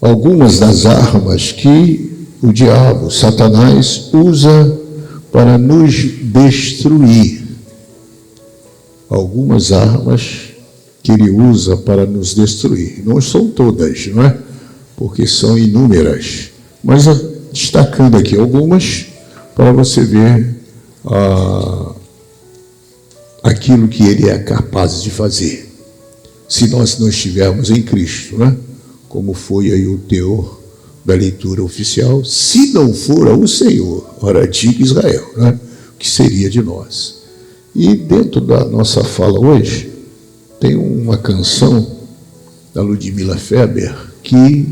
algumas das armas que o diabo, Satanás, usa para nos destruir. Algumas armas que ele usa para nos destruir. Não são todas, não é? Porque são inúmeras. Mas destacando aqui algumas, para você ver aquilo que ele é capaz de fazer. Se nós não estivermos em Cristo, né? Como foi aí o teor da leitura oficial, se não for o Senhor, ora diga Israel, né? O que seria de nós? E dentro da nossa fala hoje, tem uma canção da Ludmila Feber que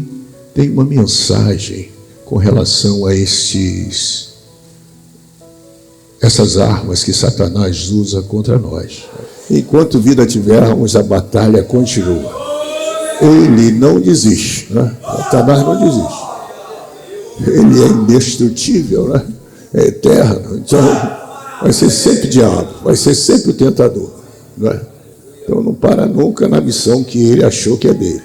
tem uma mensagem com relação a essas armas que Satanás usa contra nós. Enquanto vida tivermos, a batalha continua. Ele não desiste, né? Satanás não desiste. Ele é indestrutível, né? É eterno. Então, vai ser sempre diabo, vai ser sempre o tentador, né? Então, não para nunca na missão que ele achou que é dele.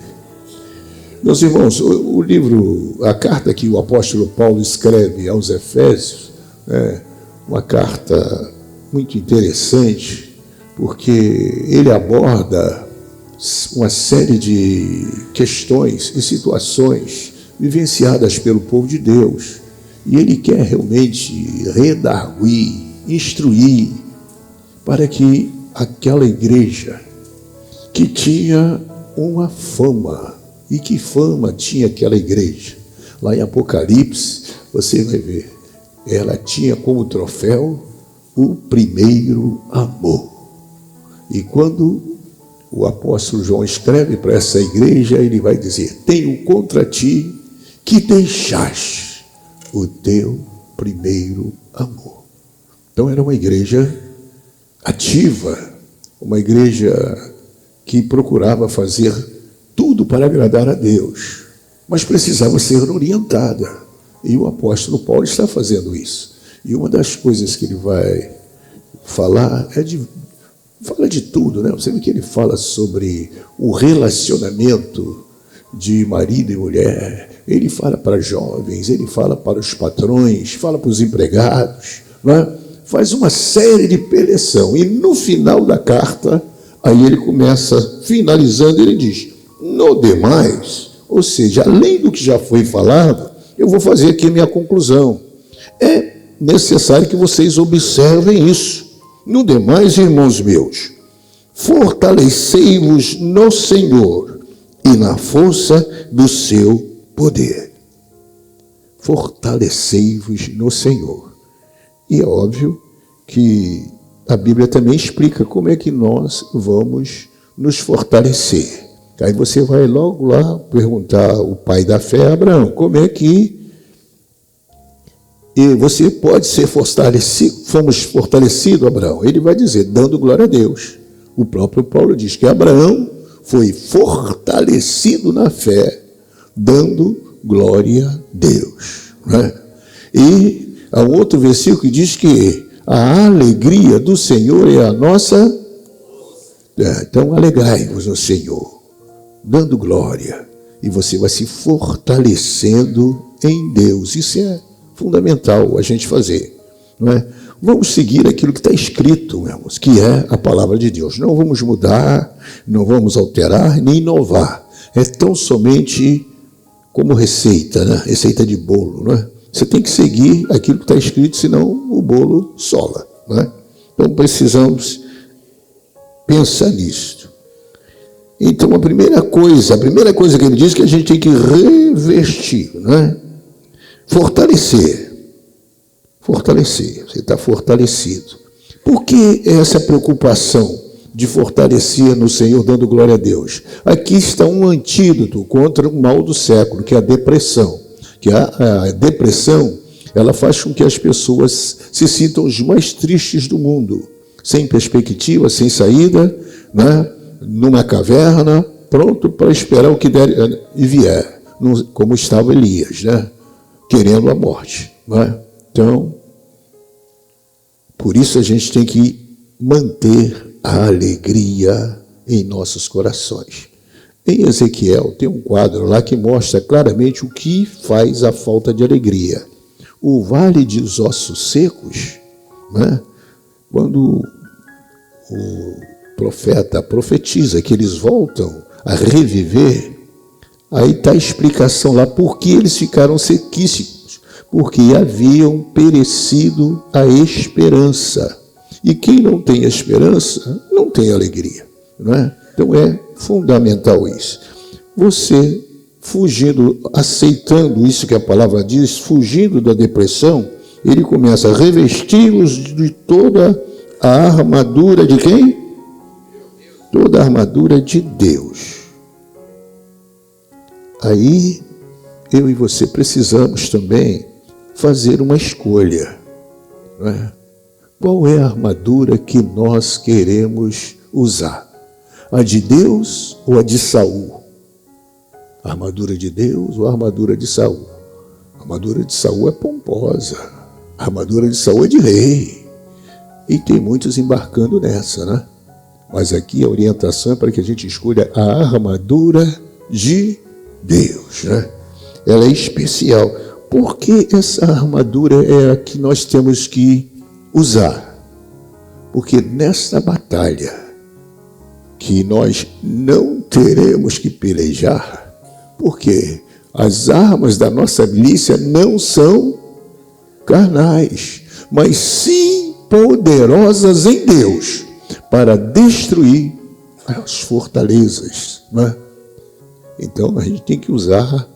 Meus irmãos, o livro, a carta que o apóstolo Paulo escreve aos Efésios, é uma carta muito interessante, porque ele aborda uma série de questões e situações vivenciadas pelo povo de Deus. E ele quer realmente redarguir, instruir, para que aquela igreja que tinha uma fama, e que fama tinha aquela igreja? Lá em Apocalipse, você vai ver, ela tinha como troféu o primeiro amor. E quando o apóstolo João escreve para essa igreja, ele vai dizer: tenho contra ti que deixaste o teu primeiro amor. Então era uma igreja ativa, uma igreja que procurava fazer tudo para agradar a Deus, mas precisava ser orientada. E o apóstolo Paulo está fazendo isso. E uma das coisas que ele vai falar fala de tudo, né? Você vê que ele fala sobre o relacionamento de marido e mulher. Ele fala para jovens, ele fala para os patrões, fala para os empregados, né? Faz uma série de preleção. E no final da carta, aí ele começa, finalizando, ele diz: no demais, ou seja, além do que já foi falado, eu vou fazer aqui a minha conclusão. É necessário que vocês observem isso. No demais, irmãos meus, fortalecei-vos no Senhor e na força do seu poder. Fortalecei-vos no Senhor. E é óbvio que a Bíblia também explica como é que nós vamos nos fortalecer. Aí você vai logo lá perguntar ao pai da fé, Abraão, como é que você pode ser fortalecido? Fomos fortalecidos, Abraão? Ele vai dizer, dando glória a Deus. O próprio Paulo diz que Abraão foi fortalecido na fé, dando glória a Deus, né? E há um outro versículo que diz que a alegria do Senhor é a nossa... Então, alegrai-vos no Senhor, dando glória, e você vai se fortalecendo em Deus. Isso é fundamental a gente fazer, não é? Vamos seguir aquilo que está escrito, meus irmãos, que é a palavra de Deus. Não vamos mudar, não vamos alterar, nem inovar. É tão somente como receita, né? Receita de bolo, não é? Você tem que seguir aquilo que está escrito, senão o bolo sola, não é? Então precisamos pensar nisso. Então a primeira coisa que ele diz que a gente tem que revestir, não é? Fortalecer, você está fortalecido. Por que essa preocupação de fortalecer no Senhor, dando glória a Deus? Aqui está um antídoto contra o mal do século, que é a depressão. Que a depressão, ela faz com que as pessoas se sintam os mais tristes do mundo, sem perspectiva, sem saída, né? Numa caverna, pronto para esperar o que der e vier, como estava Elias, né? Querendo a morte, né? Então, por isso a gente tem que manter a alegria em nossos corações. Em Ezequiel tem um quadro lá que mostra claramente o que faz a falta de alegria. O vale dos ossos secos, né? Quando o profeta profetiza que eles voltam a reviver, aí está a explicação lá por que eles ficaram sequíssimos, porque haviam perecido a esperança. E quem não tem esperança, não tem alegria, não é? Então é fundamental isso. Você fugindo, aceitando isso que a palavra diz, fugindo da depressão, ele começa a revesti-los de toda a armadura de quem? Toda a armadura de Deus. Aí, eu e você precisamos também fazer uma escolha, não é? Qual é a armadura que nós queremos usar? A de Deus ou a de Saul? A armadura de Deus ou a armadura de Saul? A armadura de Saul é pomposa. A armadura de Saul é de rei. E tem muitos embarcando nessa, né? Mas aqui a orientação é para que a gente escolha a armadura de Deus, né? Ela é especial. Por que essa armadura é a que nós temos que usar? Porque nessa batalha que nós não teremos que pelejar, porque as armas da nossa milícia não são carnais, mas sim poderosas em Deus para destruir as fortalezas, né? Então a gente tem que usar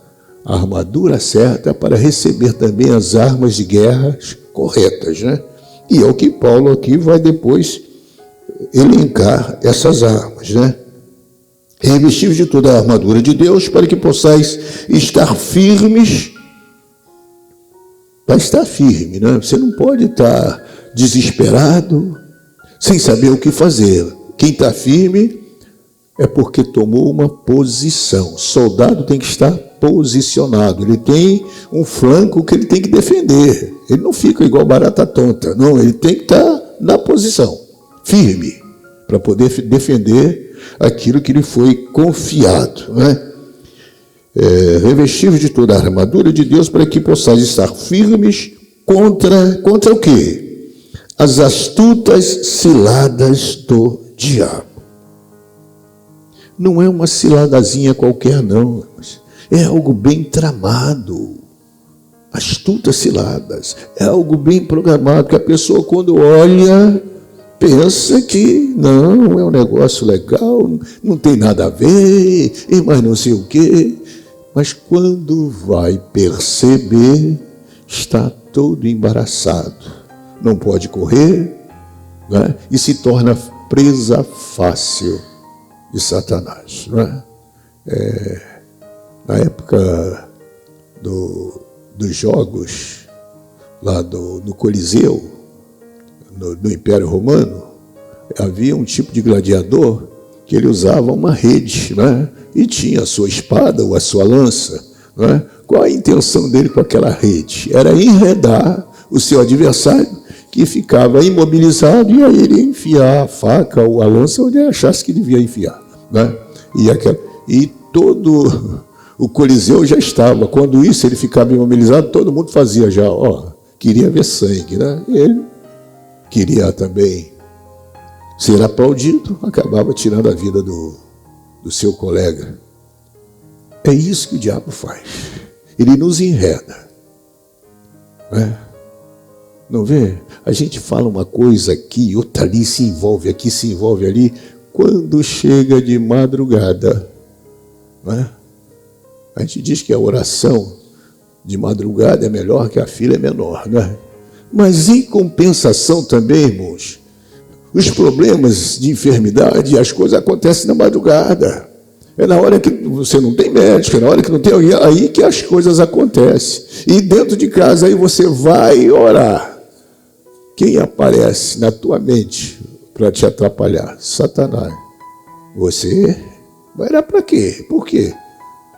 a armadura certa para receber também as armas de guerra corretas, né? E é o que Paulo aqui vai depois elencar essas armas, né? Revestivos de toda a armadura de Deus para que possais estar firmes. Para estar firme, né? Você não pode estar desesperado, sem saber o que fazer. Quem está firme é porque tomou uma posição. Soldado tem que estar posicionado. Ele tem um flanco que ele tem que defender. Ele não fica igual barata tonta. Não, ele tem que estar na posição, firme, para poder defender aquilo que lhe foi confiado, né? Revestivos de toda a armadura de Deus para que possais estar firmes contra o quê? As astutas ciladas do diabo. Não é uma ciladazinha qualquer, não. É algo bem tramado. Astutas ciladas. É algo bem programado, que a pessoa, quando olha, pensa que não, é um negócio legal, não tem nada a ver, e mais não sei o quê. Mas quando vai perceber, está todo embaraçado. Não pode correr, né? E se torna presa fácil de Satanás, né? Na época dos jogos, lá no Coliseu, no Império Romano, havia um tipo de gladiador que ele usava uma rede, né? E tinha a sua espada ou a sua lança, né? Qual a intenção dele com aquela rede? Era enredar o seu adversário, que ficava imobilizado, e aí ele enfiar a faca ou a lança onde ele achasse que devia enfiar, né? E todo o Coliseu já estava. Quando isso ele ficava imobilizado, todo mundo fazia já, queria ver sangue, né? E ele queria também ser aplaudido, acabava tirando a vida do seu colega. É isso que o diabo faz. Ele nos enreda, né? Não vê? A gente fala uma coisa aqui, outra ali, se envolve aqui, se envolve ali. Quando chega de madrugada, né? A gente diz que a oração de madrugada é melhor que a fila é menor, né? Mas em compensação também, irmãos, os problemas de enfermidade, as coisas acontecem na madrugada. É na hora que você não tem médico, é na hora que não tem alguém, aí que as coisas acontecem. E dentro de casa aí você vai orar. Quem aparece na tua mente para te atrapalhar? Satanás. Você vai orar para quê? Por quê?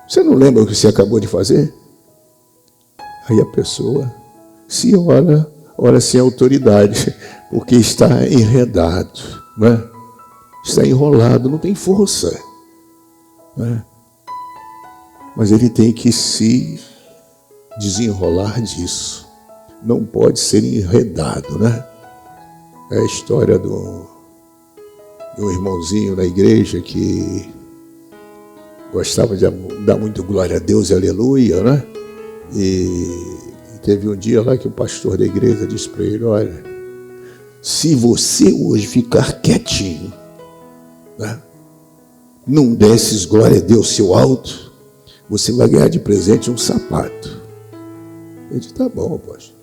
Você não lembra o que você acabou de fazer? Aí a pessoa se ora sem autoridade, porque está enredado, né? Está enrolado, não tem força, né? Mas ele tem que se desenrolar disso. Não pode ser enredado, né? É a história de um irmãozinho na igreja que gostava de dar muito glória a Deus e aleluia, né? E teve um dia lá que o pastor da igreja disse para ele: olha, se você hoje ficar quietinho, né, não desses glória a Deus seu alto, você vai ganhar de presente um sapato. Ele disse: tá bom, pastor.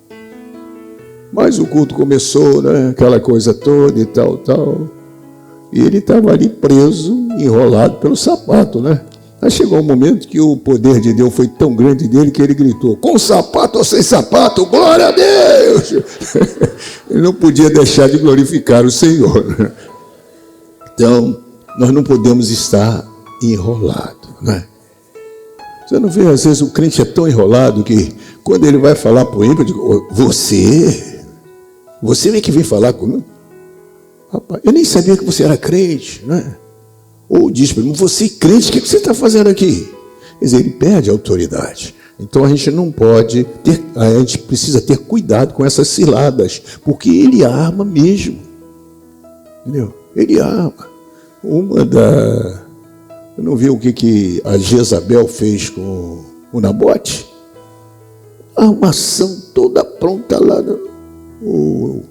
Mas o culto começou, né, aquela coisa toda e tal. E ele estava ali preso, enrolado pelo sapato, né? Aí chegou um momento que o poder de Deus foi tão grande dele que ele gritou: com sapato ou sem sapato, glória a Deus! Ele não podia deixar de glorificar o Senhor. Então, nós não podemos estar enrolado, né? Você não vê, às vezes o crente é tão enrolado que quando ele vai falar para o ímpio, eu digo: você vem que vem falar comigo? Rapaz, eu nem sabia que você era crente, né? Ou diz para mim: você é crente, o que você está fazendo aqui? Quer dizer, ele perde a autoridade. Então a gente não pode ter, a gente precisa ter cuidado com essas ciladas, porque ele arma mesmo. Entendeu? Ele arma. Eu não vi o que a Jezabel fez com o Nabote? A armação toda pronta lá. O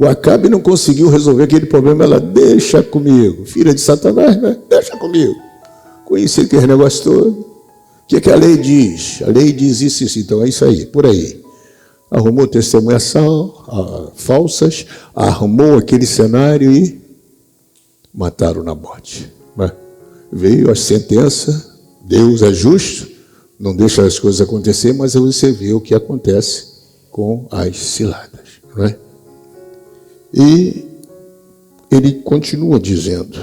Acabe não conseguiu resolver aquele problema. Ela: deixa comigo, filha de Satanás, né? Deixa comigo. Conheci aquele negócio todo. O que a lei diz? A lei diz isso. Então é isso aí, por aí. Arrumou testemunhas falsas, arrumou aquele cenário e mataram Nabote, né? Veio a sentença. Deus é justo, não deixa as coisas acontecer, mas você vê o que acontece com as ciladas, não é? E ele continua dizendo: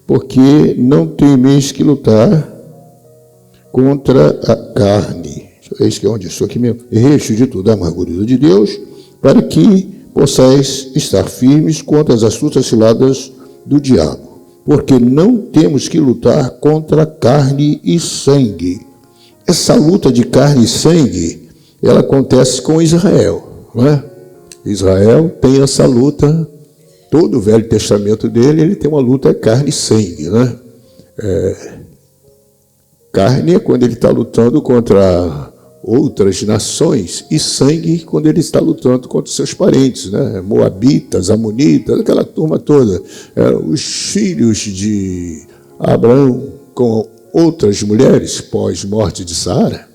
porque não temeis que lutar contra a carne. Eis que é onde estou aqui mesmo. Recho de toda a amargura de Deus, para que possais estar firmes contra as astutas ciladas do diabo. Porque não temos que lutar contra carne e sangue. Essa luta de carne e sangue, ela acontece com Israel, não é? Israel tem essa luta, todo o Velho Testamento dele, ele tem uma luta carne e sangue, né? Carne é quando ele está lutando contra outras nações, e sangue quando ele está lutando contra os seus parentes, né? Moabitas, Amonitas, aquela turma toda. Os filhos de Abraão com outras mulheres pós-morte de Sara,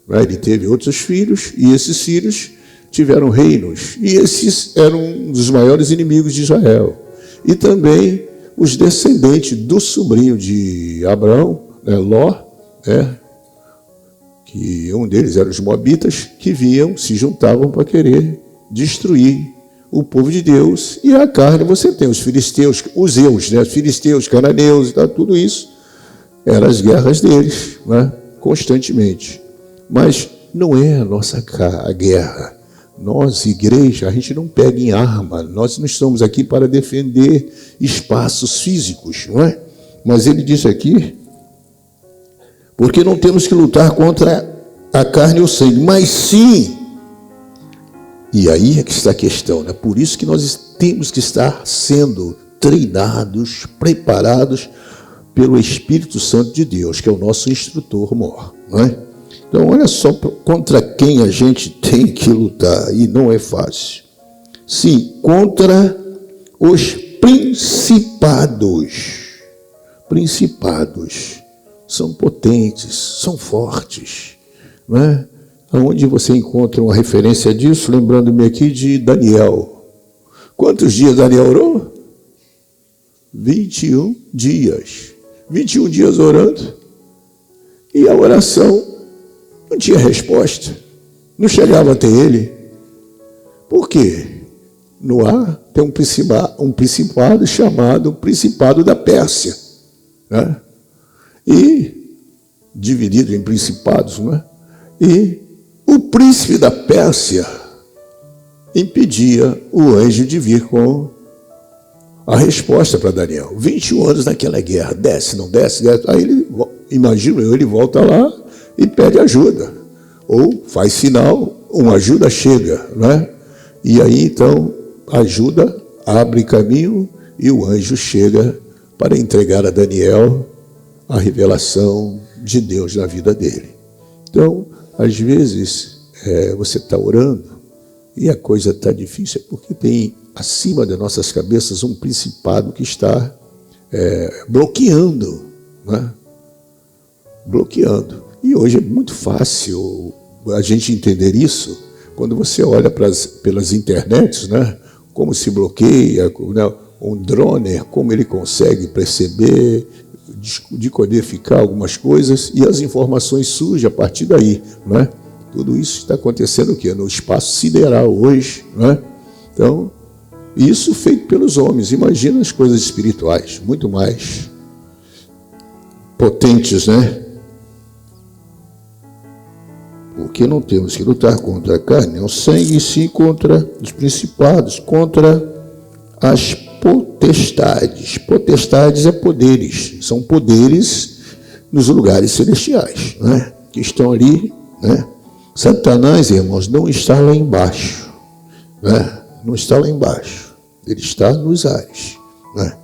né? Ele teve outros filhos, e esses filhos tiveram reinos, e esses eram um dos maiores inimigos de Israel. E também os descendentes do sobrinho de Abraão, né, Ló, né, que um deles eram os moabitas, que vinham, se juntavam para querer destruir o povo de Deus. E a carne, você tem os filisteus, os Eus, né, filisteus, cananeus, tudo isso, eram as guerras deles, né, constantemente. Mas não é a nossa guerra. Nós, igreja, a gente não pega em arma, nós não estamos aqui para defender espaços físicos, não é? Mas ele diz aqui: porque não temos que lutar contra a carne e o sangue, mas sim, e aí é que está a questão, né? Por isso que nós temos que estar sendo treinados, preparados pelo Espírito Santo de Deus, que é o nosso instrutor maior, não é? Então, olha só contra quem a gente tem que lutar, e não é fácil. Sim, contra os principados. Principados são potentes, são fortes, não é? Onde você encontra uma referência disso? Lembrando-me aqui de Daniel. Quantos dias Daniel orou? 21 dias. 21 dias orando, e a oração não tinha resposta, não chegava até ele. Por quê? No ar tem um principado chamado Principado da Pérsia, né? E dividido em principados, né? E o príncipe da Pérsia impedia o anjo de vir com a resposta para Daniel. 21 anos naquela guerra, desce, não desce, desce. Aí ele, imagino eu, ele volta lá e pede ajuda. Ou faz sinal, uma ajuda chega, né? E aí então, ajuda, abre caminho e o anjo chega para entregar a Daniel a revelação de Deus na vida dele. Então, às vezes, você está orando e a coisa está difícil, é porque tem acima das nossas cabeças um principado que está bloqueando, né? Bloqueando. E hoje é muito fácil a gente entender isso quando você olha pelas internets, né? Como se bloqueia, né? Um drone, como ele consegue perceber, decodificar algumas coisas e as informações surgem a partir daí, né? Tudo isso está acontecendo o quê? No espaço sideral hoje, né? Então, isso feito pelos homens. Imagina as coisas espirituais, muito mais potentes, né? Porque não temos que lutar contra a carne, o sangue, e sim contra os principados, contra as potestades. Potestades é poderes, são poderes nos lugares celestiais, né? Que estão ali, né? Satanás, irmãos, não está lá embaixo, né? Não está lá embaixo, ele está nos ares, né?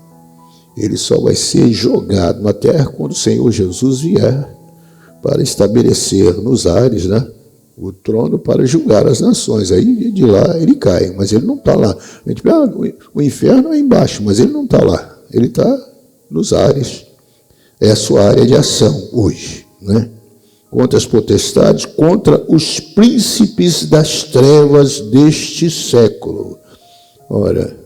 Ele só vai ser jogado na terra quando o Senhor Jesus vier para estabelecer nos ares, né, o trono para julgar as nações. Aí de lá ele cai, mas ele não está lá. A gente pensa, o inferno é embaixo, mas ele não está lá, ele está nos ares. É a sua área de ação hoje, né? Contra as potestades, contra os príncipes das trevas deste século. Ora,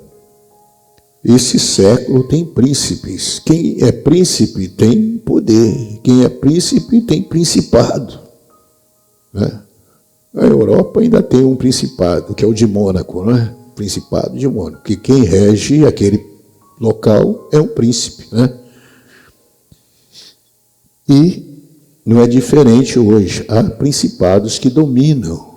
esse século tem príncipes. Quem é príncipe tem poder. Quem é príncipe tem principado, né? A Europa ainda tem um principado, que é o de Mônaco, né? Principado de Mônaco, que quem rege aquele local é um príncipe, né? E não é diferente hoje. Há principados que dominam.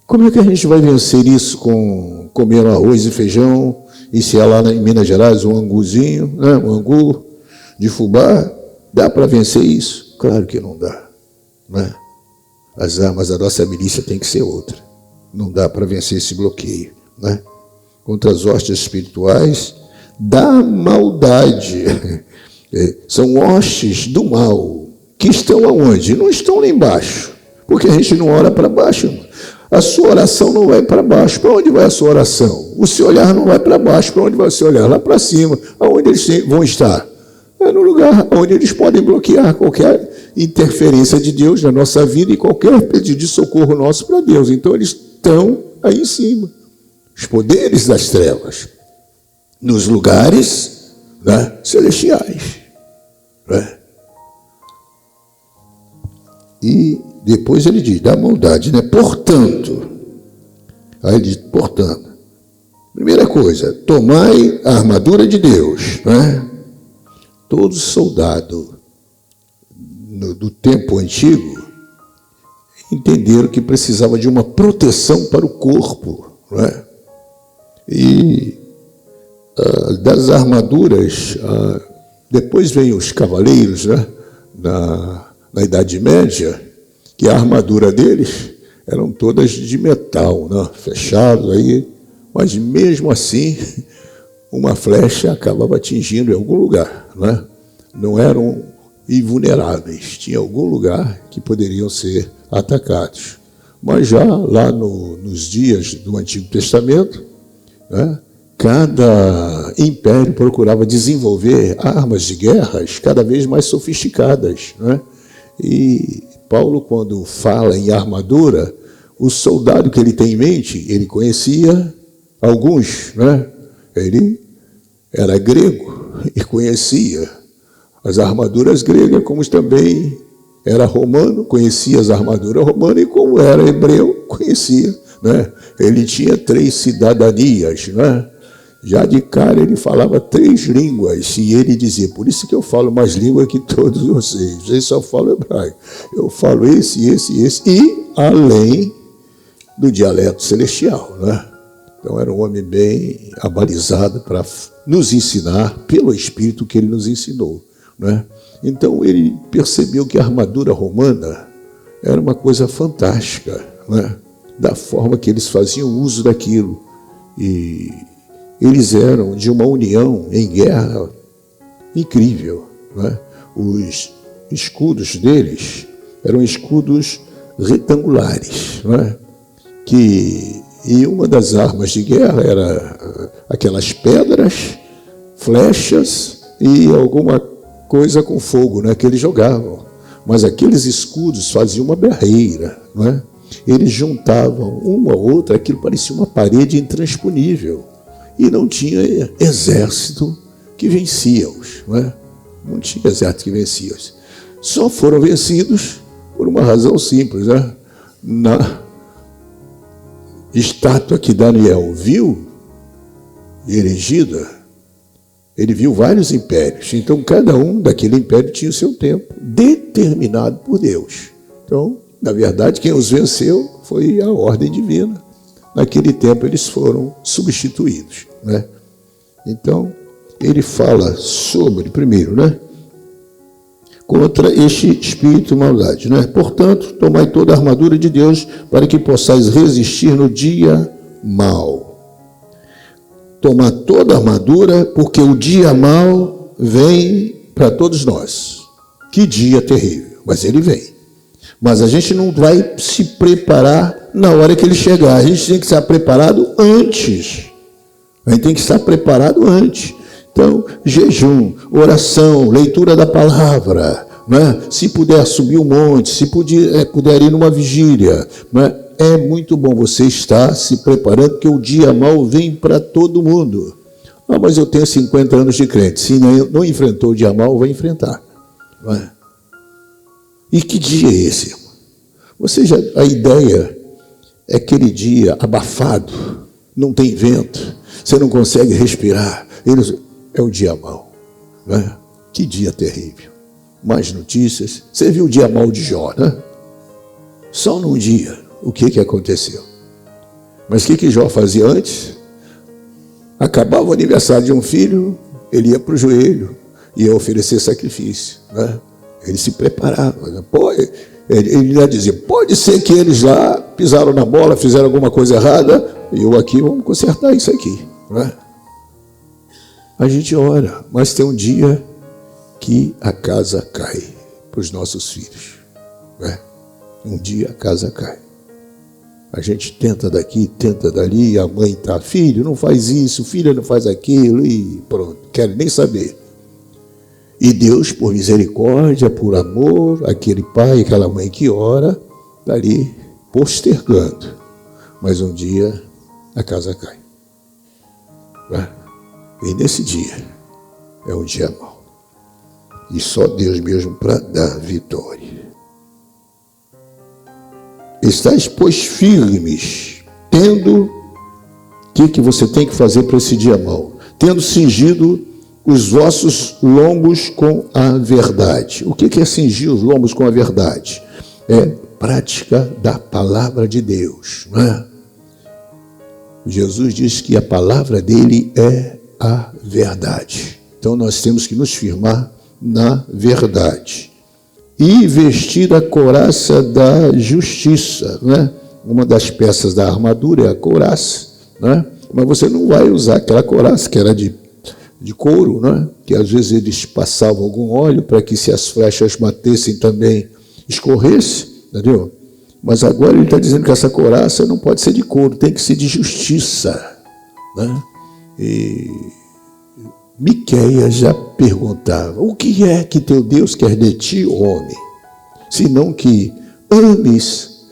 Como é que a gente vai vencer isso com comer arroz e feijão, e se é lá em Minas Gerais um anguzinho, né? Um angu de fubá? Dá para vencer isso? Claro que não dá, né? As armas da nossa milícia tem que ser outra. Não dá para vencer esse bloqueio, né? Contra as hostes espirituais da maldade. São hostes do mal, que estão aonde? Não estão lá embaixo, porque a gente não ora para baixo. A sua oração não vai para baixo. Para onde vai a sua oração? O seu olhar não vai para baixo. Para onde vai o seu olhar? Lá para cima. Aonde eles vão estar? É no lugar onde eles podem bloquear qualquer interferência de Deus na nossa vida e qualquer pedido de socorro nosso para Deus. Então eles estão aí em cima. Os poderes das trevas, nos lugares, né, celestiais, né? E depois ele diz, da maldade, né? Portanto, aí ele diz, portanto, primeira coisa, tomai a armadura de Deus, né? Todo soldado do tempo antigo entenderam que precisava de uma proteção para o corpo, né? E das armaduras, depois vem os cavaleiros, né? Na Idade Média, que a armadura deles eram todas de metal, né? Fechado aí, mas mesmo assim uma flecha acabava atingindo em algum lugar, né? Não eram invulneráveis, tinha algum lugar que poderiam ser atacados. Mas já lá nos dias do Antigo Testamento, né, cada império procurava desenvolver armas de guerras cada vez mais sofisticadas, né? E Paulo, quando fala em armadura, o soldado que ele tem em mente, ele conhecia alguns, né? Ele era grego e conhecia as armaduras gregas, como também era romano, conhecia as armaduras romanas, e como era hebreu, conhecia, né? Ele tinha 3 cidadanias, né? Já de cara ele falava 3 línguas, e ele dizia, por isso que eu falo mais língua que todos vocês só falam hebraico. Eu falo esse, e além do dialeto celestial, né? Então era um homem bem abalizado para nos ensinar pelo Espírito que ele nos ensinou, né? Então ele percebeu que a armadura romana era uma coisa fantástica, né? Da forma que eles faziam uso daquilo. E eles eram de uma união em guerra incrível, né? Os escudos deles eram escudos retangulares, né? E uma das armas de guerra era aquelas pedras, flechas e alguma coisa com fogo, né, que eles jogavam. Mas aqueles escudos faziam uma barreira, né? Eles juntavam uma a outra, aquilo parecia uma parede intransponível. E não tinha exército que vencia-os, né? Não tinha exército que vencia-os. Só foram vencidos por uma razão simples, né? Na estátua que Daniel viu, erigida, ele viu vários impérios. Então, cada um daquele império tinha o seu tempo, determinado por Deus. Então, na verdade, quem os venceu foi a ordem divina. Naquele tempo, eles foram substituídos, né? Então, ele fala sobre, primeiro, né? Contra este espírito de maldade, né? Portanto, tomai toda a armadura de Deus para que possais resistir no dia mau. Tomar toda a armadura, porque o dia mau vem para todos nós. Que dia terrível, mas ele vem. Mas a gente não vai se preparar na hora que ele chegar. A gente tem que estar preparado antes. A gente tem que estar preparado antes. Então, jejum, oração, leitura da palavra, né? Se puder subir um monte, se puder ir numa vigília, né? É muito bom você estar se preparando, porque o dia mau vem para todo mundo. Ah, mas eu tenho 50 anos de crente. Se não enfrentou o dia mau, vai enfrentar. Não é? E que dia é esse, irmão? A ideia é aquele dia abafado, não tem vento, você não consegue respirar. É o dia mau, né? Que dia terrível. Mais notícias. Você viu o dia mau de Jó, né? Só num dia, o que aconteceu? Mas o que Jó fazia antes? Acabava o aniversário de um filho, ele ia para o joelho, ia oferecer sacrifício, né? Ele se preparava. Ele ia dizer, pode ser que eles lá pisaram na bola, fizeram alguma coisa errada, e eu aqui, vamos consertar isso aqui, né? A gente ora, mas tem um dia que a casa cai para os nossos filhos, né? Um dia a casa cai. A gente tenta daqui, tenta dali, a mãe está, filho, não faz isso, filha não faz aquilo, e pronto, quero nem saber. E Deus, por misericórdia, por amor, aquele pai, aquela mãe que ora, está ali postergando. Mas um dia a casa cai, né? E nesse dia é um dia mau. E só Deus mesmo para dar vitória. Estais, pois, firmes, tendo... O que você tem que fazer para esse dia mau? Tendo cingido os vossos lombos com a verdade. O que é cingir os lombos com a verdade? É prática da palavra de Deus, não é? Jesus diz que a palavra dele é a verdade. Então nós temos que nos firmar na verdade. E vestir a couraça da justiça, né? Uma das peças da armadura é a couraça, né? Mas você não vai usar aquela couraça que era de couro, né? Que às vezes eles passavam algum óleo para que, se as flechas batessem, também escorresse, entendeu? Mas agora ele está dizendo que essa couraça não pode ser de couro, tem que ser de justiça, né? E Miqueias já perguntava, o que é que teu Deus quer de ti, homem? Senão que ames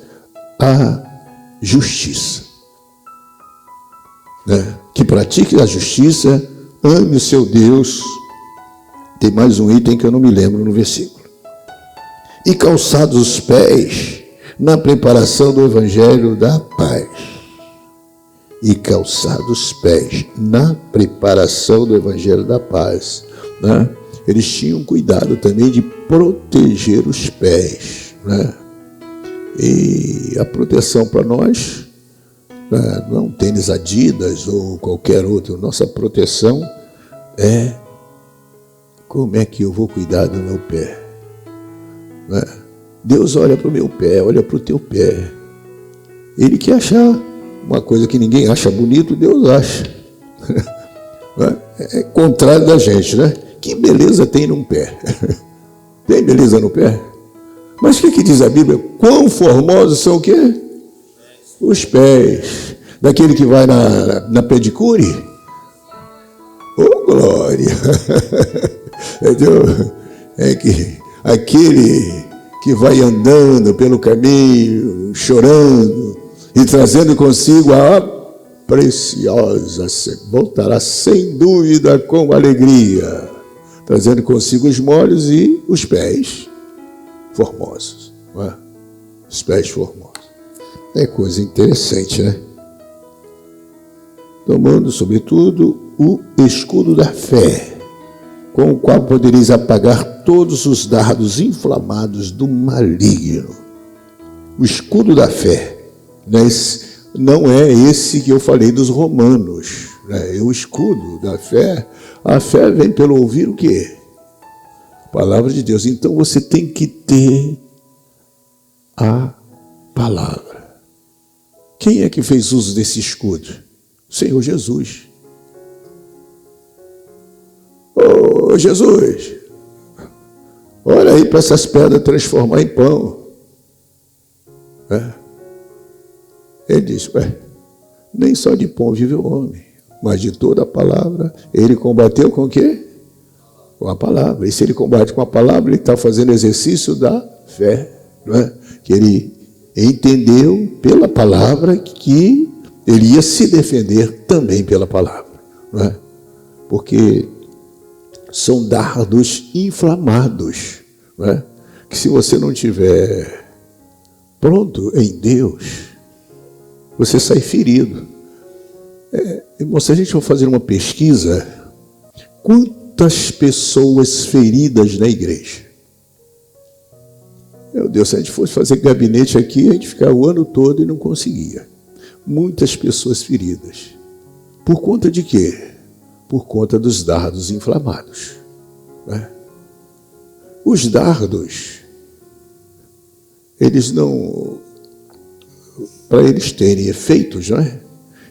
a justiça, né? Que pratique a justiça, ame o seu Deus. Tem mais um item que eu não me lembro no versículo. E calçados os pés na preparação do evangelho da paz. E calçados os pés na preparação do evangelho da paz, né? Eles tinham cuidado também de proteger os pés, né? E a proteção para nós Não é um tênis Adidas ou qualquer outro. Nossa proteção é como é que eu vou cuidar do meu pé. Deus olha para o meu pé, olha para o teu pé. Ele quer achar uma coisa que ninguém acha bonito, Deus acha. É contrário da gente, né? Que beleza tem num pé? Tem beleza no pé? Mas o que diz a Bíblia? Quão formosos são o quê? Os pés. Daquele que vai na pedicure? Oh, glória! Entendeu? É que aquele que vai andando pelo caminho, chorando e trazendo consigo a preciosa, voltará sem dúvida com alegria, trazendo consigo os molhos e os pés formosos. Não é? Os pés formosos. É coisa interessante, né? Tomando, sobretudo, o escudo da fé, com o qual podereis apagar todos os dardos inflamados do maligno. O escudo da fé, não é esse que eu falei dos romanos. É o escudo da fé. A fé vem pelo ouvir o quê? A palavra de Deus. Então você tem que ter a palavra. Quem é que fez uso desse escudo? O Senhor Jesus. Ô Jesus, olha aí para essas pedras transformar em pão. Ele diz, nem só de pão vive o homem, mas de toda a palavra. Ele combateu com o quê? Com a palavra. E se ele combate com a palavra, ele está fazendo exercício da fé. Não é? Que ele entendeu pela palavra que ele ia se defender também pela palavra. Não é? Porque são dardos inflamados. Não é? Que se você não tiver pronto em Deus, você sai ferido. Irmão, se a gente for fazer uma pesquisa, quantas pessoas feridas na igreja? Meu Deus, se a gente fosse fazer gabinete aqui, a gente ficava o ano todo e não conseguia. Muitas pessoas feridas. Por conta de quê? Por conta dos dardos inflamados. Os dardos, eles não... Para eles terem efeitos, não é?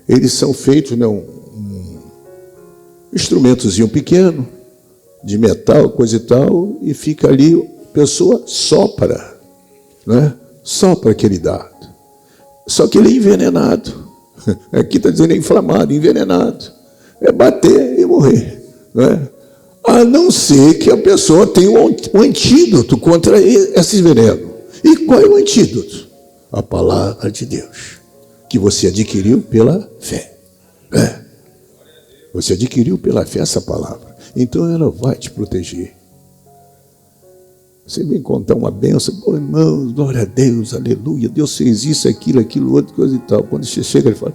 Eles são feitos um instrumentozinho pequeno, de metal, coisa e tal, e fica ali, a pessoa sopra, não é? Sopra aquele dardo. Só que ele é envenenado. Aqui está dizendo inflamado, envenenado. É bater e morrer, não é? A não ser que a pessoa tenha um antídoto contra esse veneno. E qual é o antídoto? A palavra de Deus, que você adquiriu pela fé. Você adquiriu pela fé essa palavra. Então ela vai te proteger. Você vem contar uma bênção, irmãos, glória a Deus, aleluia, Deus fez isso, aquilo, outra coisa e tal. Quando você chega, ele fala,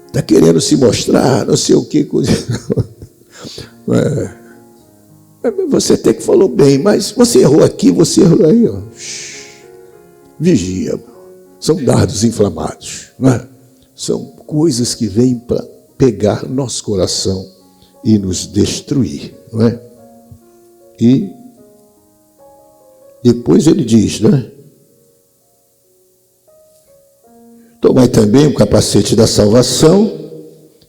está querendo se mostrar, não sei o que, coisa. Você até que falou bem, mas você errou aqui, você errou aí. Ó. Vigia. São dardos inflamados. Não é? São coisas que vêm para pegar nosso coração e nos destruir. Não é? E depois ele diz, né? Tomai também o capacete da salvação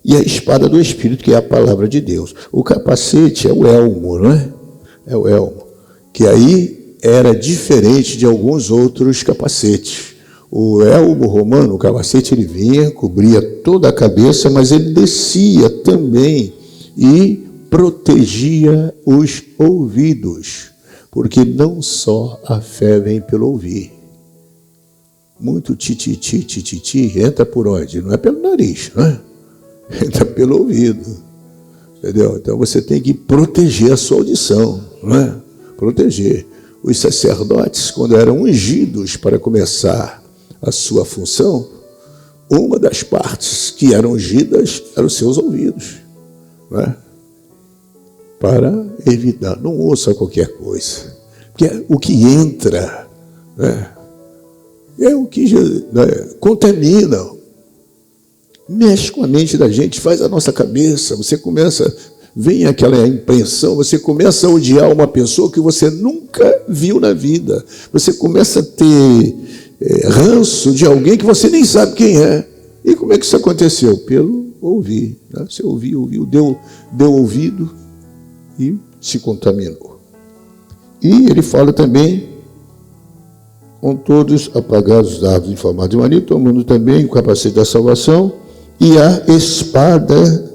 e a espada do Espírito, que é a palavra de Deus. O capacete é o elmo, não é? É o elmo. Que aí era diferente de alguns outros capacetes. O elmo romano, o capacete, ele vinha, cobria toda a cabeça, mas ele descia também e protegia os ouvidos. Porque não só a fé vem pelo ouvir. Muito tititi, entra por onde? Não é pelo nariz, não é? Entra pelo ouvido. Entendeu? Então você tem que proteger a sua audição, não é? Proteger. Os sacerdotes, quando eram ungidos para começar a sua função, uma das partes que eram ungidas eram os seus ouvidos, não é? Para evitar, não ouça qualquer coisa, porque o que entra, né, é o que contamina mexe com a mente da gente, faz a nossa cabeça, você começa, vem aquela impressão, você começa a odiar uma pessoa que você nunca viu na vida, você começa a ter ranço de alguém que você nem sabe quem é. E como é que isso aconteceu? Pelo ouvir, né? Você ouviu, deu ouvido e se contaminou. E ele fala também, com todos apagados os árvores em formato de maneira, tomando também o capacete da salvação e a espada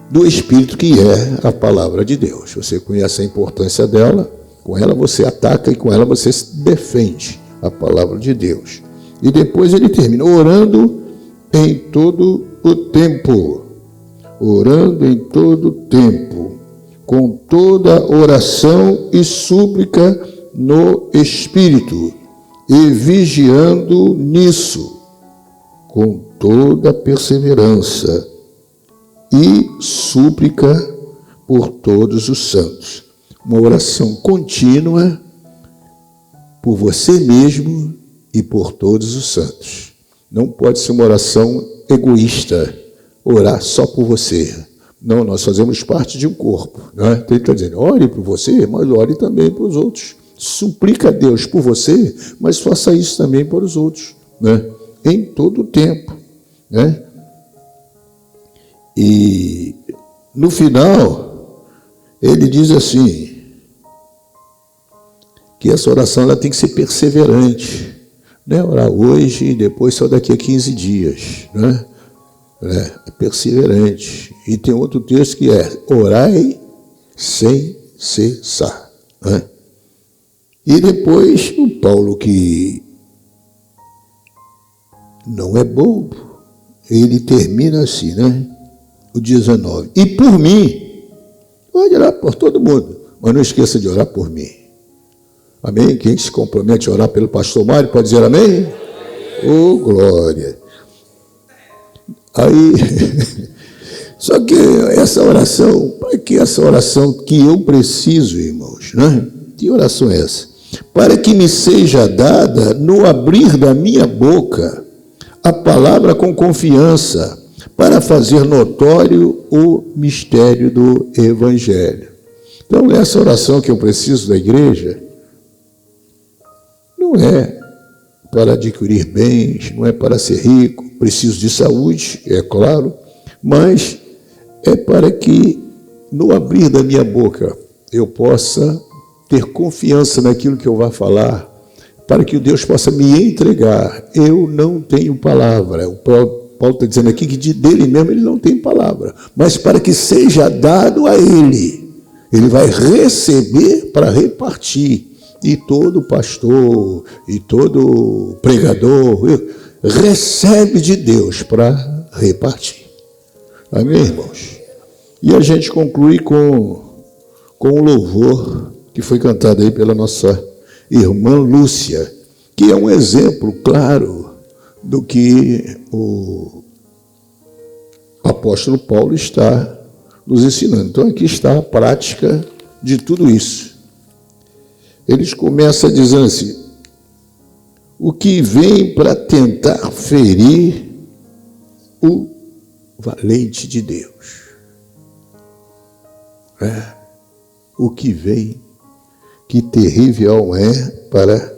do Espírito, que é a palavra de Deus. Você conhece a importância dela, com ela você ataca e com ela você defende a palavra de Deus. E depois ele termina orando em todo o tempo. Orando em todo o tempo, com toda oração e súplica no Espírito, e vigiando nisso, com toda perseverança e súplica por todos os santos. Uma oração contínua por você mesmo e por todos os santos. Não pode ser uma oração egoísta, orar só por você. Não, nós fazemos parte de um corpo. Né? Ele está dizendo, ore por você, mas ore também para os outros. Suplica a Deus por você, mas faça isso também para os outros. Né? Em todo o tempo. Né? E no final, ele diz assim, que essa oração ela tem que ser perseverante. Não é orar hoje e depois só daqui a 15 dias. Né? É perseverante. E tem outro texto que é, orai sem cessar. Né? E depois o Paulo, que não é bobo, ele termina assim, né? O 19. E por mim, pode orar por todo mundo, mas não esqueça de orar por mim. Amém? Quem se compromete a orar pelo pastor Mário, pode dizer amém? Oh, glória! Aí, só que essa oração, para que essa oração que eu preciso, irmãos, né? Que oração é essa? Para que me seja dada no abrir da minha boca a palavra com confiança, para fazer notório o mistério do Evangelho. Então, essa oração que eu preciso da igreja não é para adquirir bens, não é para ser rico, preciso de saúde, é claro, mas é para que no abrir da minha boca eu possa ter confiança naquilo que eu vou falar, para que o Deus possa me entregar. Eu não tenho palavra. O Paulo está dizendo aqui que dele mesmo ele não tem palavra, mas para que seja dado a ele, ele vai receber para repartir. E todo pastor, e todo pregador, recebe de Deus para repartir. Amém, irmãos? E a gente conclui com o louvor que foi cantado aí pela nossa irmã Lúcia, que é um exemplo claro do que o apóstolo Paulo está nos ensinando. Então aqui está a prática de tudo isso. Eles começam dizendo assim, o que vem para tentar ferir o valente de Deus. O que vem, que terrível é para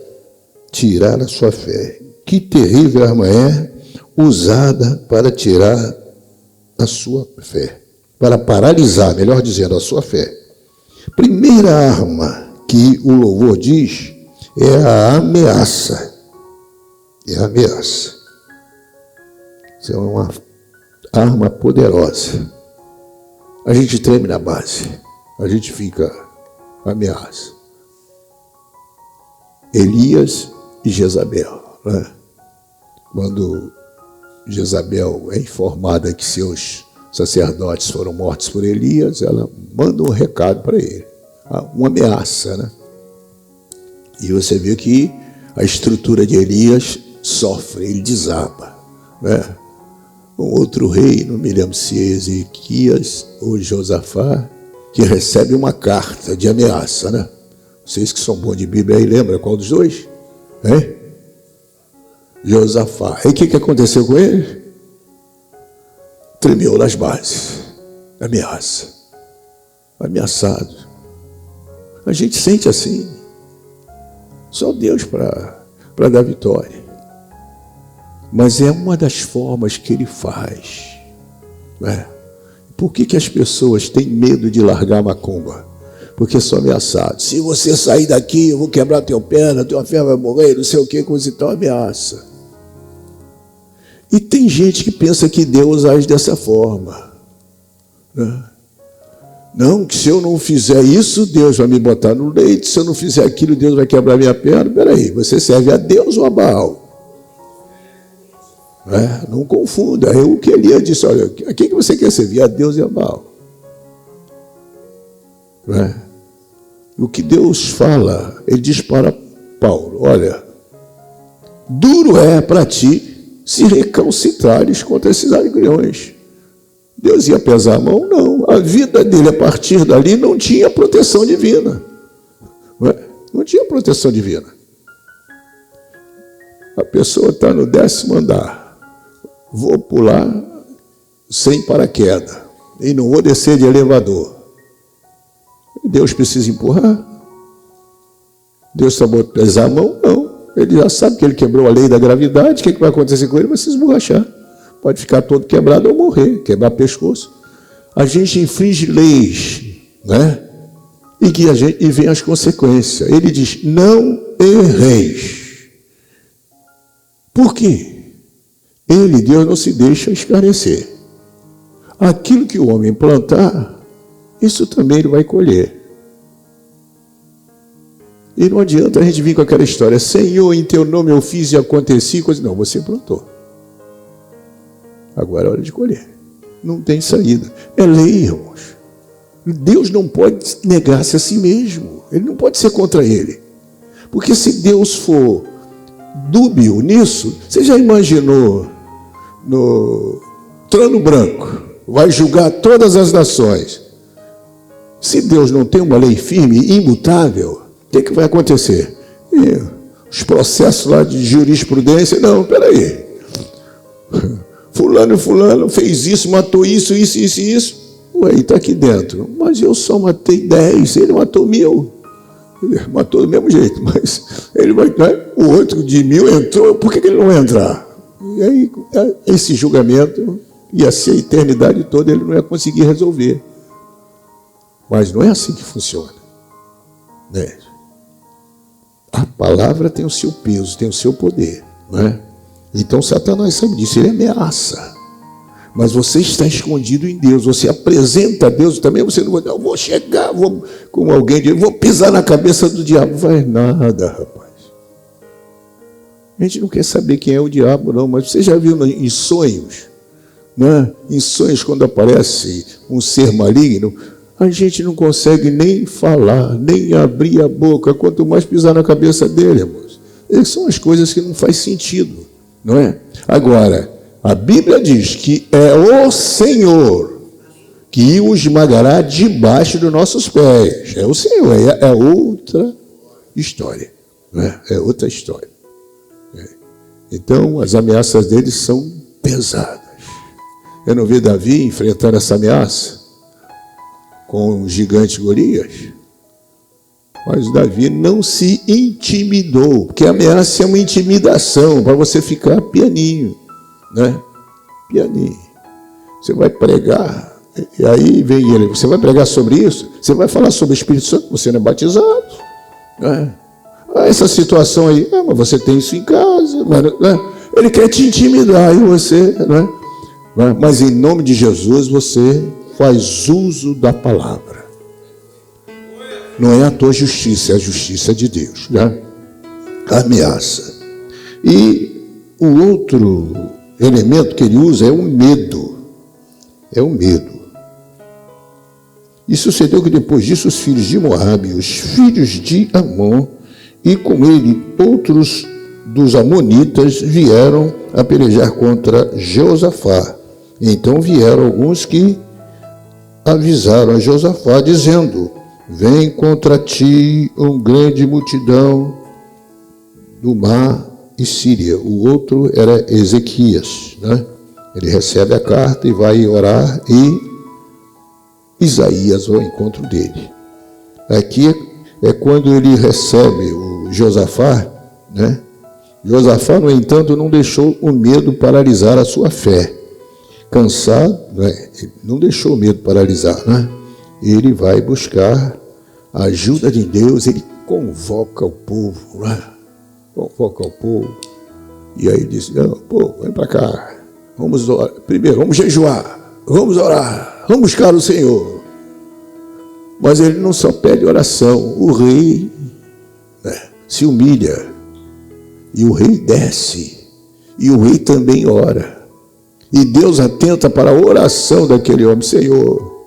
tirar a sua fé. Que terrível arma é usada para tirar a sua fé. Para paralisar, melhor dizendo, a sua fé. Primeira arma que o louvor diz é a ameaça. É a ameaça. Isso é uma arma poderosa. A gente treme na base. A gente fica ameaça. Elias e Jezabel. Né? Quando Jezabel é informada que seus sacerdotes foram mortos por Elias, ela manda um recado para ele. Uma ameaça, né? E você vê que a estrutura de Elias sofre, ele desaba, né? Um outro rei, não me lembro se é Ezequias ou Josafá, que recebe uma carta de ameaça, né? Vocês que são bons de Bíblia aí, lembra qual dos dois? Josafá. E o que aconteceu com ele? tremeu nas bases. Ameaça. Ameaçado. A gente sente assim. Só Deus para dar vitória. Mas é uma das formas que Ele faz. Né? Por que as pessoas têm medo de largar a macumba? Porque são ameaçados. Se você sair daqui, eu vou quebrar teu perna, tua fé vai morrer, não sei o que, coisa e tal, ameaça. E tem gente que pensa que Deus age dessa forma. Né? Não, que se eu não fizer isso, Deus vai me botar no leite. Se eu não fizer aquilo, Deus vai quebrar minha perna. Peraí, você serve a Deus ou a Baal? Não confunda. O que Elias disse, olha, a quem que você quer servir? A Deus e a Baal. O que Deus fala, Ele diz para Paulo, olha, duro é para ti se recalcitrares contra esses agriões. Deus ia pesar a mão? Não. A vida dele, a partir dali, não tinha proteção divina. Não tinha proteção divina. A pessoa está no 10º andar. Vou pular sem paraquedas. E não vou descer de elevador. Deus precisa empurrar? Deus está botando pesar a mão? Não. Ele já sabe que ele quebrou a lei da gravidade. O que vai acontecer com ele? Vai se esborrachar. Pode ficar todo quebrado ou morrer, quebrar pescoço. A gente infringe leis, né? E vem as consequências. Ele diz, não erreis. Por quê? Ele, Deus, não se deixa escarnecer. Aquilo que o homem plantar, isso também ele vai colher. E não adianta a gente vir com aquela história, Senhor, em teu nome eu fiz e aconteci, coisa. Não, você plantou. Agora é hora de colher. Não tem saída. É lei, irmãos. Deus não pode negar-se a si mesmo. Ele não pode ser contra ele. Porque se Deus for dúbio nisso, você já imaginou no trono branco, vai julgar todas as nações. Se Deus não tem uma lei firme e imutável, o que vai acontecer? Os processos lá de jurisprudência, não, peraí. Fulano e fulano fez isso, matou isso. Ué, está aqui dentro. Mas eu só matei 10, ele matou 1000. Ele matou do mesmo jeito, mas ele vai, né? O outro de 1000 entrou, por que ele não vai entrar? E aí, esse julgamento ia ser a eternidade toda, ele não ia conseguir resolver. Mas não é assim que funciona. Né? A palavra tem o seu peso, tem o seu poder. Né? Então Satanás sabe disso, ele ameaça. Mas você está escondido em Deus, você apresenta a Deus também, você não vai dizer, eu vou chegar, como alguém diz, vou pisar na cabeça do diabo. Vai nada, rapaz. A gente não quer saber quem é o diabo, não, mas você já viu em sonhos, né? Em sonhos, quando aparece um ser maligno, a gente não consegue nem falar, nem abrir a boca, quanto mais pisar na cabeça dele, irmãos. Essas são as coisas que não faz sentido, não é? Agora, a Bíblia diz que é o Senhor que o esmagará debaixo dos nossos pés. É o Senhor, é outra história, né? É outra história. Então, as ameaças deles são pesadas. Eu não vi Davi enfrentar essa ameaça com o gigante Golias. Mas Davi não se intimidou, porque a ameaça é uma intimidação, para você ficar pianinho, né? Pianinho. Você vai pregar, e aí vem ele, você vai pregar sobre isso? Você vai falar sobre o Espírito Santo, você não é batizado, né? Essa situação aí, mas você tem isso em casa, né? Ele quer te intimidar, e você, né? Mas em nome de Jesus, você faz uso da palavra. Não é a tua justiça, é a justiça de Deus, né? Ameaça. E o outro elemento que ele usa é o medo. É o medo. E sucedeu que depois disso os filhos de Moabe, os filhos de Amon, e com ele outros dos amonitas vieram a pelejar contra Josafá. Então vieram alguns que avisaram a Josafá, dizendo: vem contra ti uma grande multidão do mar e Síria. O outro era Ezequias, né? Ele recebe a carta e vai orar, e Isaías vai ao encontro dele. Aqui é quando ele recebe o Josafá, né? Josafá, no entanto, não deixou o medo paralisar a sua fé. Cansado, né? Não deixou o medo paralisar, né? Ele vai buscar a ajuda de Deus, ele convoca o povo, né? Convoca o povo. E aí diz: povo, vem para cá. Vamos orar. Primeiro, vamos jejuar, vamos orar, vamos buscar o Senhor. Mas ele não só pede oração, o rei, né, se humilha, e o rei desce, e o rei também ora. E Deus atenta para a oração daquele homem. Senhor,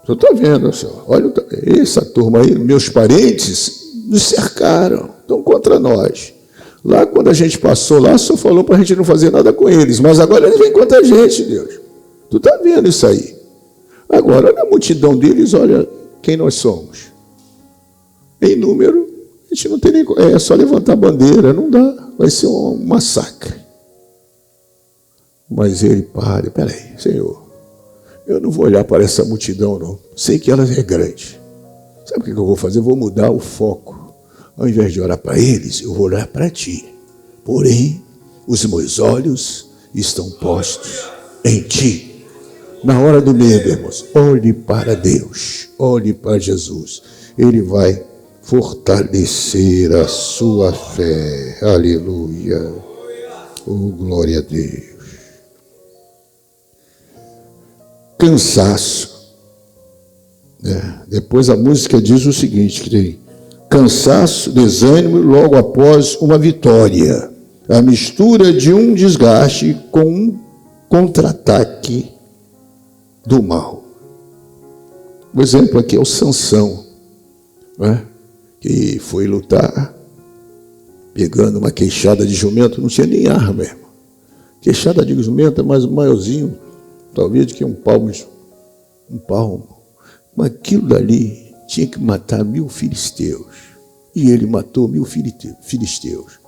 eu estou vendo, senhor, olha, essa turma aí, meus parentes, nos cercaram, estão contra nós. Lá, quando a gente passou lá, só falou para a gente não fazer nada com eles. Mas agora eles vêm contra a gente, Deus. Tu está vendo isso aí? Agora, olha a multidão deles, olha quem nós somos. Em número, a gente não tem nem... É só levantar a bandeira, não dá. Vai ser um massacre. Mas ele para, peraí, Senhor, eu não vou olhar para essa multidão, não. Sei que ela é grande. Sabe o que eu vou fazer? Eu vou mudar o foco. Ao invés de orar para eles, eu vou orar para ti. Porém, os meus olhos estão postos em ti. Na hora do medo, irmãos, olhe para Deus, olhe para Jesus. Ele vai fortalecer a sua fé. Aleluia. Oh, glória a Deus. Cansaço. Depois a música diz o seguinte, que tem cansaço, desânimo, logo após uma vitória. A mistura de um desgaste com um contra-ataque do mal. O exemplo aqui é o Sansão, né? Que foi lutar, pegando uma queixada de jumento, não tinha nem arma, irmão. Queixada de jumento é mais um maiorzinho, talvez de que um palmo. Mas aquilo dali tinha que matar 1000 filisteus. E ele matou 1000 filisteus.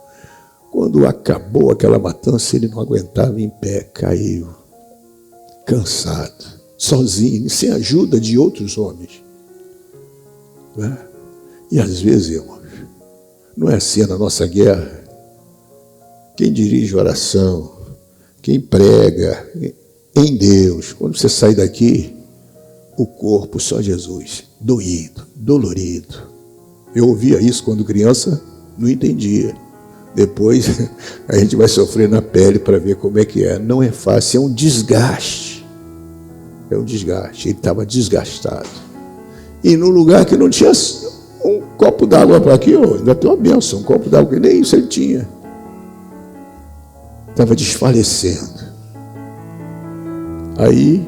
Quando acabou aquela matança, ele não aguentava em pé, caiu, cansado, sozinho, sem ajuda de outros homens. E às vezes, irmãos, não é assim na nossa guerra. Quem dirige a oração, quem prega em Deus, quando você sai daqui, o corpo só Jesus, doído, dolorido. Eu ouvia isso quando criança, não entendia. Depois a gente vai sofrer na pele para ver como é que é. Não é fácil, é um desgaste. É um desgaste, ele estava desgastado. E no lugar que não tinha um copo d'água para aqui, ainda tem uma bênção, um copo d'água, que nem isso ele tinha. Estava desfalecendo. Aí,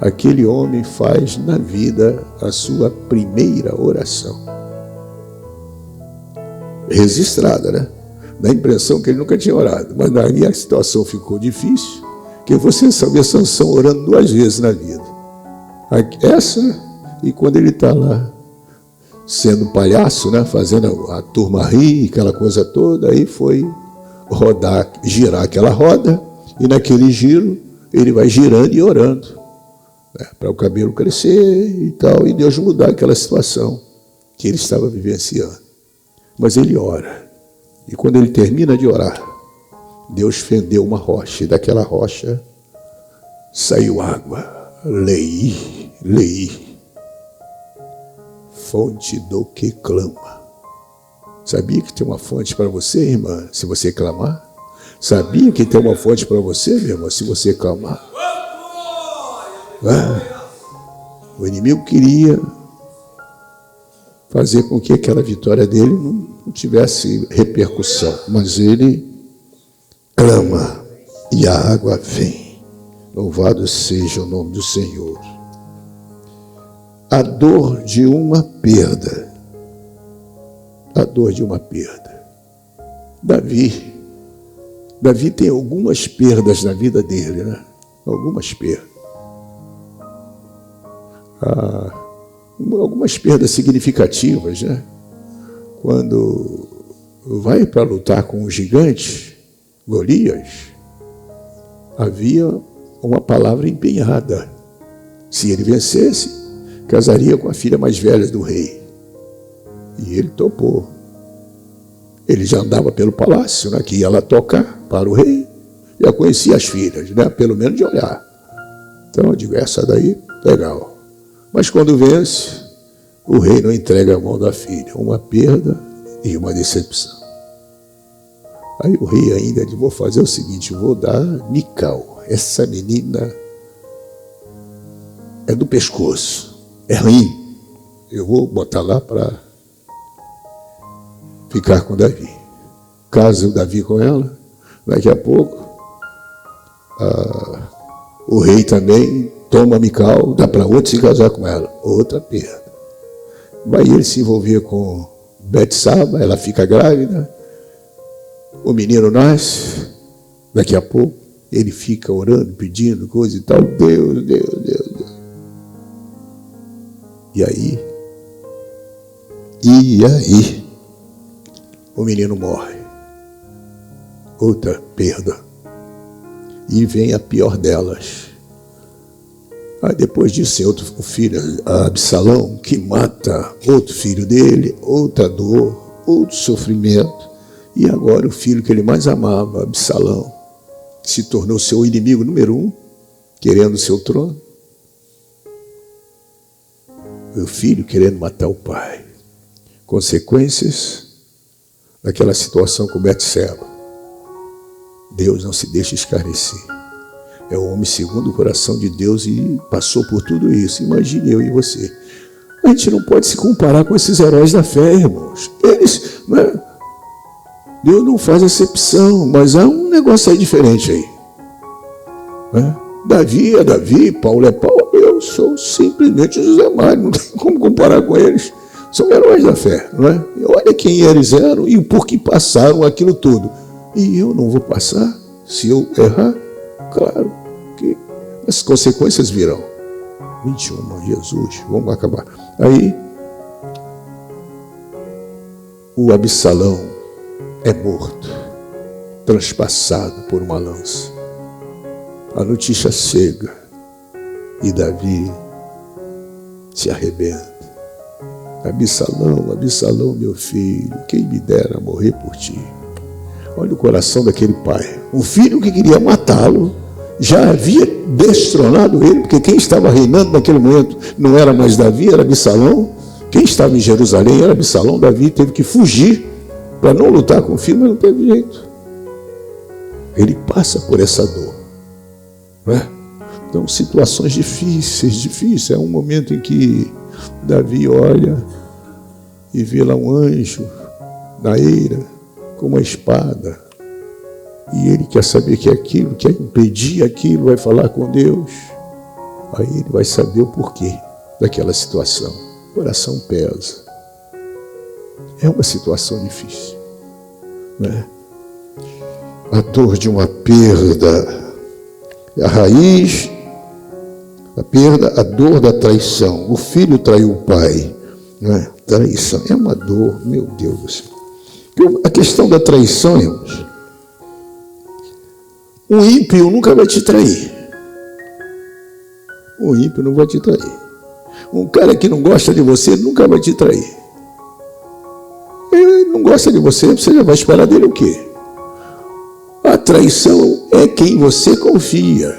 aquele homem faz na vida a sua primeira oração. Registrada, né? Dá a impressão que ele nunca tinha orado. Mas daí a situação ficou difícil, que você só vê Sansão orando 2 vezes na vida. Essa, e quando ele está lá, sendo palhaço, né? Fazendo a turma rir, aquela coisa toda, aí foi girar aquela roda, e naquele giro, ele vai girando e orando, né? Para o cabelo crescer e tal, e Deus mudar aquela situação que ele estava vivenciando. Mas ele ora. E quando ele termina de orar, Deus fendeu uma rocha. E daquela rocha saiu água. Lei, fonte do que clama. Sabia que tem uma fonte para você, irmã, se você clamar? Sabia que tem uma fonte para você, meu irmão, se você clamar? O inimigo queria fazer com que aquela vitória dele não tivesse repercussão, mas ele clama e a água vem. Louvado seja o nome do Senhor. A dor de uma perda. A dor de uma perda. Davi tem algumas perdas na vida dele, né? Algumas perdas. Algumas perdas significativas, né? Quando vai para lutar com o gigante, Golias, havia uma palavra empenhada. Se ele vencesse, casaria com a filha mais velha do rei. E ele topou. Ele já andava pelo palácio, né, que ia lá tocar para o rei. Já conhecia as filhas, né, pelo menos de olhar. Então eu digo, essa daí, legal. Mas quando vence, o rei não entrega a mão da filha. Uma perda e uma decepção. Aí o rei ainda disse, vou fazer o seguinte, vou dar Mical. Essa menina é do pescoço, é ruim. Eu vou botar lá para ficar com Davi. Casa o Davi com ela, daqui a pouco o rei também toma Mical, dá para outro se casar com ela, outra perda. Vai ele se envolver com Betsaba, ela fica grávida, o menino nasce, daqui a pouco ele fica orando, pedindo coisa e tal, Deus. E aí, o menino morre. Outra perda. E vem a pior delas. Aí depois disso, outro filho, Absalão, que mata outro filho dele, outra dor, outro sofrimento. E agora o filho que ele mais amava, Absalão, se tornou seu inimigo número 1, querendo o seu trono. O filho querendo matar o pai. Consequências daquela situação com Betseba. Deus não se deixa escarnecer. É o homem segundo o coração de Deus e passou por tudo isso. Imagine eu e você. A gente não pode se comparar com esses heróis da fé, irmãos. Eles, né? Deus não faz acepção, mas há um negócio aí diferente aí. Né? Davi é Davi, Paulo é Paulo, eu sou simplesmente José Mário, não tem como comparar com eles. São heróis da fé, não é? E olha quem eles eram e por que passaram aquilo tudo. E eu não vou passar se eu errar? Claro que as consequências virão. 21, Jesus, vamos acabar. Aí, o Absalão é morto, transpassado por uma lança. A notícia chega e Davi se arrebenta. Absalão, Absalão, meu filho, quem me dera morrer por ti. Olha o coração daquele pai. Um filho que queria matá-lo, já havia destronado ele, porque quem estava reinando naquele momento não era mais Davi, era Absalão. Quem estava em Jerusalém era Absalão. Davi teve que fugir para não lutar com o filho, mas não teve jeito. Ele passa por essa dor. Não é? Então, situações difíceis. É um momento em que Davi olha e vê lá um anjo na eira com uma espada. E ele quer saber que é aquilo, quer impedir aquilo, vai falar com Deus. Aí ele vai saber o porquê daquela situação. O coração pesa. É uma situação difícil. Né? A dor de uma perda. A raiz, a perda, a dor da traição. O filho traiu o pai. Né? Traição é uma dor, meu Deus do céu. A questão da traição, irmãos. Um ímpio nunca vai te trair. Um ímpio não vai te trair. Um cara que não gosta de você nunca vai te trair. Ele não gosta de você, você já vai esperar dele o quê? A traição é quem você confia.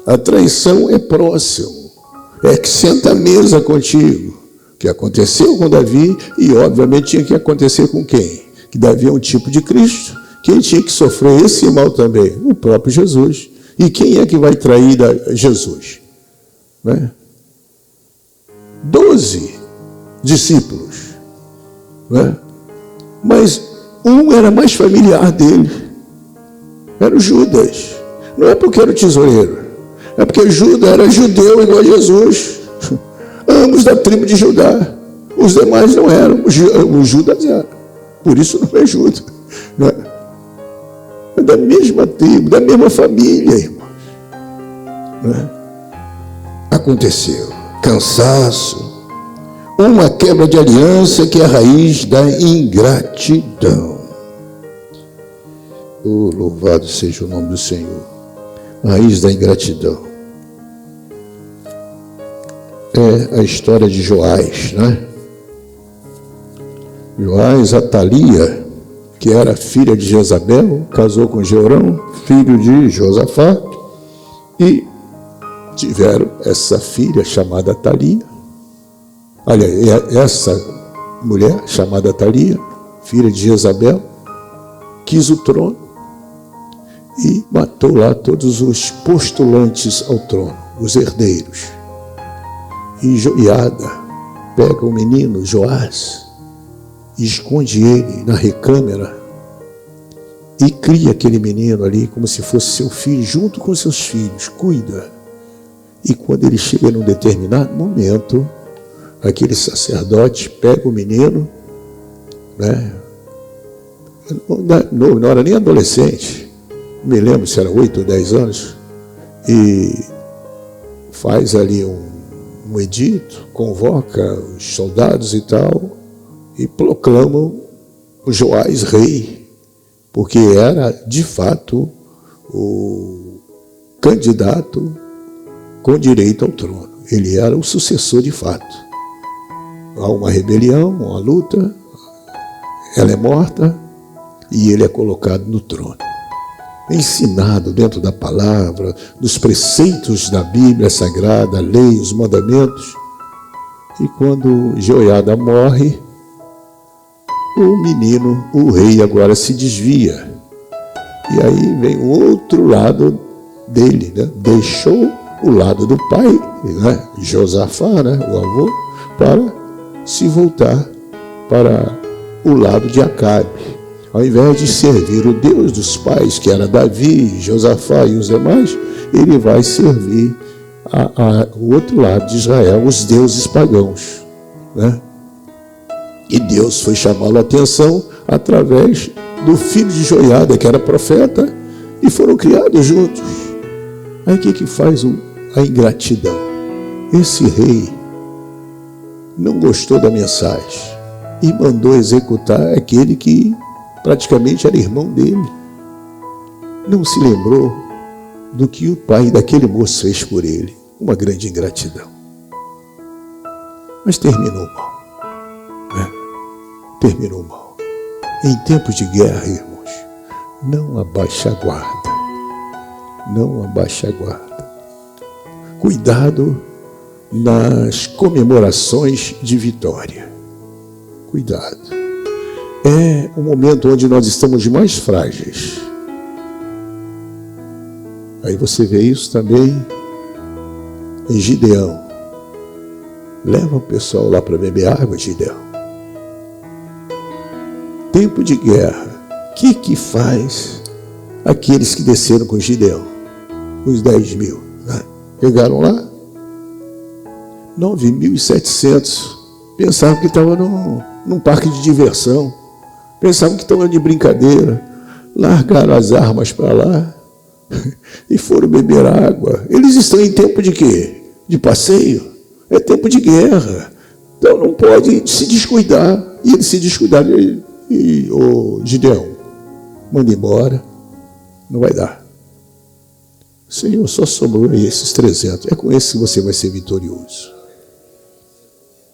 A traição é próximo. É que senta à mesa contigo. Que aconteceu com Davi e obviamente tinha que acontecer com quem? Que Davi é um tipo de Cristo. Quem tinha que sofrer esse mal também? O próprio Jesus. E quem é que vai trair Jesus? Né? 12 discípulos. Né? Mas um era mais familiar dele. Era o Judas. Não é porque era o tesoureiro. É porque Judas era judeu igual a Jesus. Ambos da tribo de Judá. Os demais não eram. O Judas era. Por isso não é Judas. Não é? É da mesma tribo, da mesma família, irmãos. Não é? Aconteceu. Cansaço. Uma quebra de aliança que é a raiz da ingratidão. Oh, louvado seja o nome do Senhor. raiz da ingratidão. É a história de Joás, né? Joás, Atalia, que era filha de Jezabel, casou com Jeorão, filho de Josafá, e tiveram essa filha chamada Atalia. Olha, essa mulher chamada Atalia, filha de Jezabel, quis o trono e matou lá todos os postulantes ao trono, os herdeiros. E Joiada pega o menino Joás e esconde ele na recâmara e cria aquele menino ali como se fosse seu filho, junto com seus filhos, cuida. E quando ele chega num determinado momento, aquele sacerdote pega o menino, né? Não era nem adolescente, não me lembro se era 8 ou 10 anos, e faz ali um edito, convoca os soldados e tal, e proclamam o Joás rei, porque era, de fato, o candidato com direito ao trono. Ele era o sucessor de fato. Há uma rebelião, uma luta, ela é morta e ele é colocado no trono. Ensinado dentro da palavra, dos preceitos da Bíblia Sagrada, a lei, os mandamentos. E quando Joiada morre, o menino, o rei, agora se desvia. E aí vem o outro lado dele, né? Deixou o lado do pai, né? Josafá, né? O avô, para se voltar para o lado de Acabe. Ao invés de servir o Deus dos pais, que era Davi, Josafá e os demais, ele vai servir o outro lado de Israel, os deuses pagãos, né? E Deus foi chamá-lo a atenção através do filho de Joiada, que era profeta, e foram criados juntos. Aí o que faz a ingratidão? Esse rei não gostou da mensagem e mandou executar aquele que praticamente era irmão dele. Não se lembrou do que o pai daquele moço fez por ele. Uma grande ingratidão. Mas terminou mal. Terminou mal. Em tempos de guerra, irmãos, não abaixe a guarda. Não abaixe a guarda. Cuidado nas comemorações de vitória. Cuidado. É um momento onde nós estamos mais frágeis. Aí você vê isso também em Gideão. Leva o pessoal lá para beber água, Gideão. Tempo de guerra. O que faz aqueles que desceram com Gideão? Os 10.000. Né? Chegaram lá, 9.700. Pensavam que estavam num parque de diversão. Pensavam que estavam de brincadeira. Largaram as armas para lá e foram beber água. Eles estão em tempo de quê? De passeio? É tempo de guerra. Então não pode se descuidar. E eles se descuidaram. E Gideão, manda embora. Não vai dar. Senhor, só sobrou aí esses 300. É com esse que você vai ser vitorioso.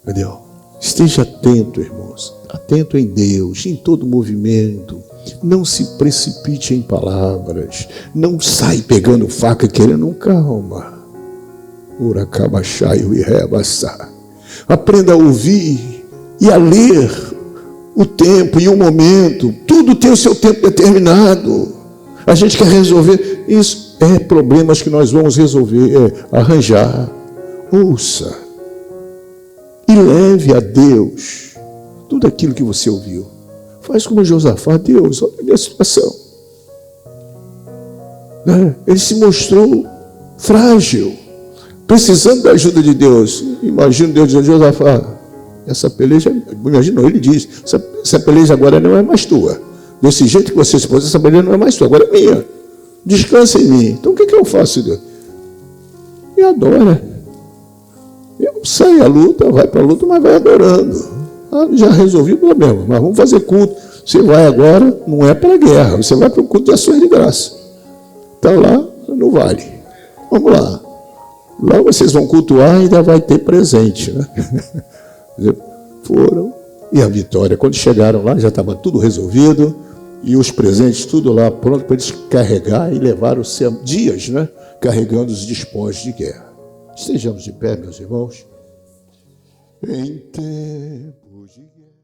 Entendeu? Esteja atento, irmãos. Atento em Deus, em todo movimento. Não se precipite em palavras. Não sai pegando faca querendo calma. Uracabachai e reabaçar. Aprenda a ouvir e a ler o tempo e o momento. Tudo tem o seu tempo determinado. A gente quer resolver. Isso é problemas que nós vamos resolver, arranjar. Ouça. E leve a Deus tudo aquilo que você ouviu. Faz como Josafá. Deus, olha a minha situação. Ele se mostrou frágil, precisando da ajuda de Deus. Imagina Deus dizendo: Josafá, essa peleja, imaginou, ele diz, essa peleja agora não é mais tua. Desse jeito que você se pôs, essa peleja não é mais tua, agora é minha. Descansa em mim. Então o que eu faço, Deus? E adora. Eu saio à luta, vai para a luta, mas vai adorando. Já resolvi o problema, mas vamos fazer culto. Você vai agora, não é para a guerra, você vai para o culto de ações de graça. Está lá, no vale. Vamos lá. Lá vocês vão cultuar e ainda vai ter presente, né? Foram. E a vitória, quando chegaram lá, já estava tudo resolvido, e os presentes tudo lá pronto para eles carregar, e levaram-se dias, né? Carregando os despojos de guerra. Estejamos de pé, meus irmãos. Em tempo de guerra.